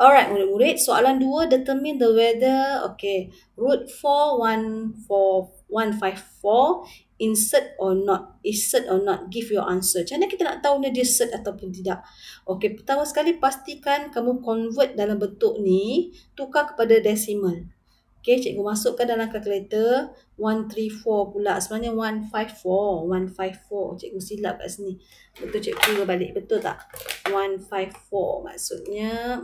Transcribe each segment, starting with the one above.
Alright, murid-murid, soalan 2, determine the whether, okay, root 4,154 insert or not, insert or not, give your answer. Macam mana kita nak tahu dia insert ataupun tidak? Okay, pertama sekali pastikan kamu convert dalam bentuk ni, tukar kepada decimal. Okay, cikgu masukkan dalam kalkulator 134 pula. Sebenarnya 154. 154. Cikgu silap kat sini. Betul cikgu balik. Betul tak? 154. Maksudnya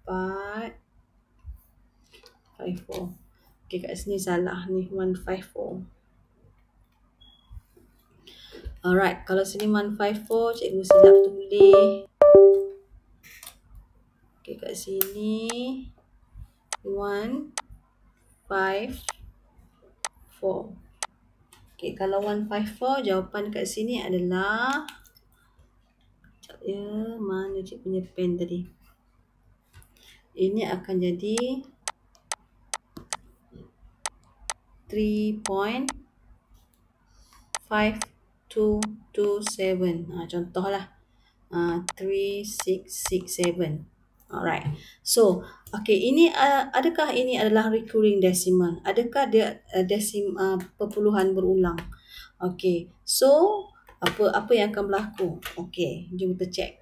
454. Okay, kat sini salah ni. 154. Alright, kalau sini 154, cikgu silap tulis. Okay, kat sini 154. Okay, kalau 154, jawapan kat sini adalah, sekejap ya, mana cik punya pen tadi? Ini akan jadi 3.5227. Contohlah 3667. Alright. So, okay, ini adakah ini adalah recurring decimal? Adakah dia perpuluhan berulang? Okay. So, apa yang akan berlaku? Okay, jom kita check.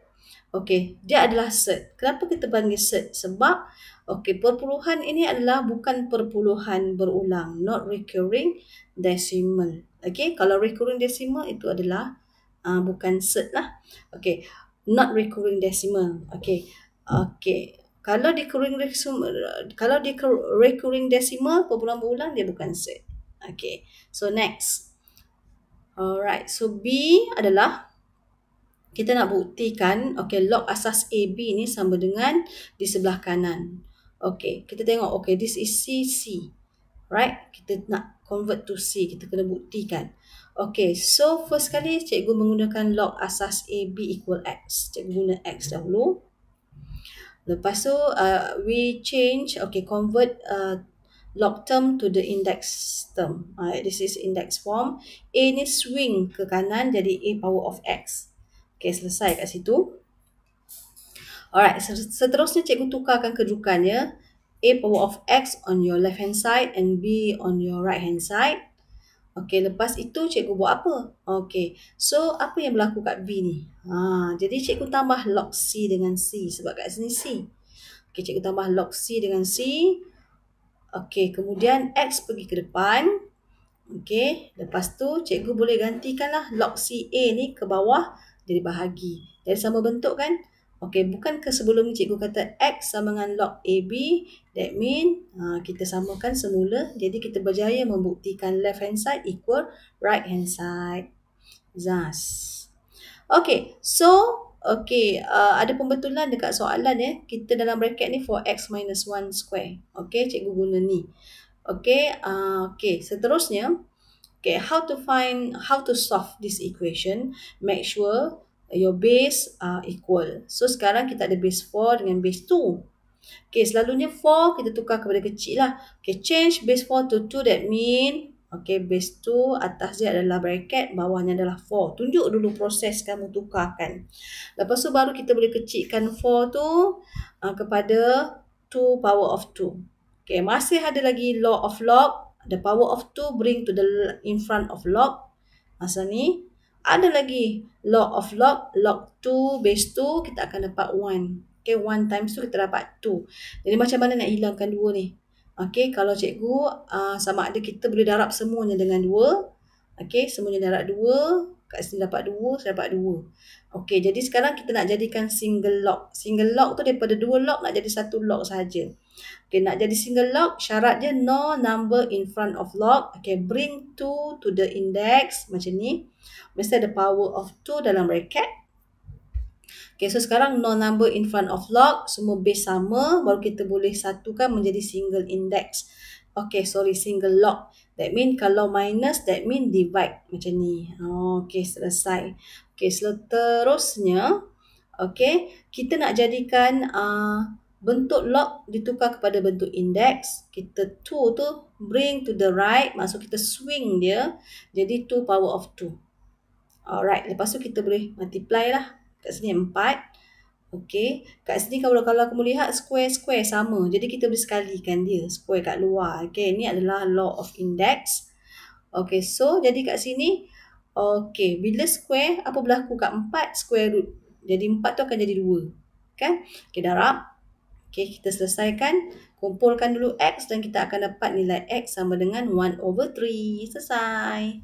Okay, dia adalah set. Kenapa kita panggil set? Sebab okay, perpuluhan ini adalah bukan perpuluhan berulang, not recurring decimal. Okay, kalau recurring decimal itu adalah bukan set lah. Okay, not recurring decimal. Okay. Okay, kalau di recurring decimal perpuluhan berulang dia bukan set. Okay, so next. Alright, so B adalah kita nak buktikan, okay, log asas AB ni sama dengan di sebelah kanan. Okay, kita tengok, okay, this is C. Right, kita nak convert to C, kita kena buktikan. Okay, so first kali cikgu menggunakan log asas AB equal X. Cikgu guna X dahulu. Lepas tu, we change, okay, convert log term to the index term. This is index form. A ni swing ke kanan jadi A power of X. Okay, selesai kat situ. Alright, seterusnya cikgu tukarkan kedudukannya. A power of X on your left hand side and B on your right hand side. Okay, lepas itu cikgu buat apa? Okay, so apa yang berlaku kat B ni? Jadi cikgu tambah log C dengan C sebab kat sini C. Okay, cikgu tambah log C dengan C. Okay, kemudian X pergi ke depan. Okay, lepas tu cikgu boleh gantikanlah log CA ni ke bawah jadi bahagi. Jadi sama bentuk kan? Okay, bukankah sebelum ni cikgu kata X sama dengan log AB? That mean kita samakan semula. Jadi kita berjaya membuktikan left hand side equal right hand side. Thus. Okay, so okay, ada pembetulan dekat soalan ya. Kita dalam bracket ni for X minus 1 square. Okay, cikgu guna ni. Okay, okay, seterusnya. Okay, how to solve this equation? Make sure your base equal. So sekarang kita ada base 4 dengan base 2. Okay, selalunya 4 kita tukar kepada kecil lah. Okay, change base 4 to 2, that mean okay, base 2 atas dia adalah bracket, bawahnya adalah 4. Tunjuk dulu proses kamu tukarkan. Lepas tu baru kita boleh kecilkan 4 tu kepada 2 power of 2. Okay, masih ada lagi law of log. The power of 2 bring to the in front of log. Masa ni ada lagi law of log. Log 2 base 2 kita akan dapat 1. Okay, 1 times 2 kita dapat 2. Jadi macam mana nak hilangkan 2 ni? Okay, kalau cikgu sama ada kita boleh darab semuanya dengan 2. Okay, semuanya darab 2. Kat sini dapat 2, saya dapat 2. Okay, jadi sekarang kita nak jadikan single log. Single log tu daripada 2 log nak jadi 1 log saja. Okay, nak jadi single log, syarat dia no number in front of log. Okay, bring 2 to the index. Macam ni. Mesti ada power of 2 dalam bracket. Okay, so sekarang no number in front of log. Semua base sama. Baru kita boleh satukan menjadi single index. Okay, sorry, single log. That mean kalau minus, that mean divide. Macam ni. Okay, selesai. Okay, seterusnya. Okay, kita nak jadikan bentuk log ditukar kepada bentuk index. Kita 2 tu bring to the right. Maksud kita swing dia. Jadi 2 power of 2. Alright, lepas tu kita boleh multiply lah. Kat sini 4. Okey, kat sini kalau kamu lihat square sama. Jadi kita boleh sekalikan dia, square kat luar. Okey, ni adalah law of index. Okey, so jadi kat sini, okey, bila square, apa berlaku kat 4 square root. Jadi 4 tu akan jadi 2. Kan? Okey, darab. Okey, kita selesaikan. Kumpulkan dulu X dan kita akan dapat nilai X sama dengan 1/3. Selesai.